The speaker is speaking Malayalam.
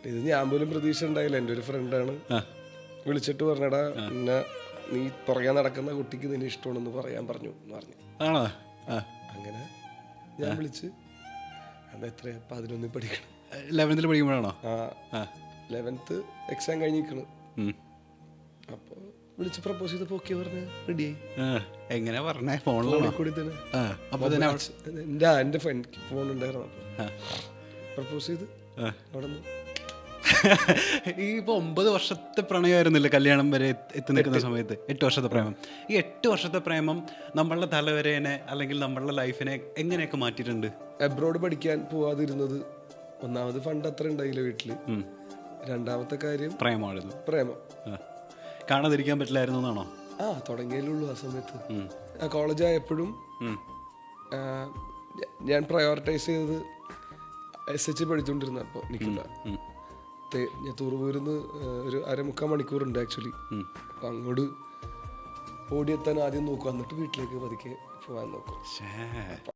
ഇത് ഞാൻ പോലും പ്രതീക്ഷ ഉണ്ടായില്ല. എൻ്റെ ഒരു ഫ്രണ്ടാണ് വിളിച്ചിട്ട് പറഞ്ഞടാ പിന്നെ നീ പുറകെ നടക്കുന്ന കുട്ടിക്ക് നിന്നെ ഇഷ്ടമാണെന്ന് പറയാൻ പറഞ്ഞു എന്ന് പറഞ്ഞു. ആണോ? അങ്ങനെ ഞാൻ വിളിച്ച് അത് എത്രയാ 11 പഠിക്കണം. 11th പഠിക്കുമ്പോഴാണോ? 11th exam കഴിഞ്ഞിരിക്കണ്. അപ്പോൾ വിളിച്ച് പ്രപ്പോസ് ചെയ്ത് പോക്കി പറഞ്ഞ് റെഡിയായി. എങ്ങനെ പറഞ്ഞേ? ഫോണിൽ കൂടി തന്നെ. എൻ്റെ ഫ്രണ്ട് ഫോൺ ഉണ്ടായിരുന്നു. അപ്പോൾ പ്രപ്പോസ് ചെയ്ത് അവിടെ നിന്ന് ഈ ഇപ്പോൾ 9 വർഷത്തെ പ്രണയമായിരുന്നില്ല കല്യാണം വരെ എത്തി നിൽക്കുന്ന സമയത്ത്. 8 വർഷത്തെ പ്രേമം. ഈ 8 വർഷത്തെ പ്രേമം നമ്മളുടെ തലവരേനെ അല്ലെങ്കിൽ നമ്മളുടെ ലൈഫിനെ എങ്ങനെയൊക്കെ മാറ്റിയിട്ടുണ്ട്? അബ്രോഡ് പഠിക്കാൻ പോവാതിരുന്നത് ഒന്നാമത് ഫണ്ട് അത്ര ഉണ്ടായില്ല വീട്ടിൽ. രണ്ടാമത്തെ കാര്യം പ്രേമമായിരുന്നു. പ്രേമം കാണാതിരിക്കാൻ പറ്റില്ലായിരുന്നു എന്നാണോ? തുടങ്ങിയല്ലുള്ളൂ ആ സമയത്ത്. കോളേജ് ആയപ്പോഴും ഞാൻ പ്രയോറിറ്റൈസ് ചെയ്തത് SH പഠിച്ചുകൊണ്ടിരുന്ന. അപ്പോൾ എനിക്കില്ല, ഞാൻ തുറവൂരിന്ന് ഒരു 1/4 മണിക്കൂറുണ്ട് ആക്ച്വലി. അപ്പം അങ്ങോട്ട് ഓടിയെത്താൻ ആദ്യം നോക്കും, എന്നിട്ട് വീട്ടിലേക്ക് പതുക്കെ പോകാൻ നോക്കും.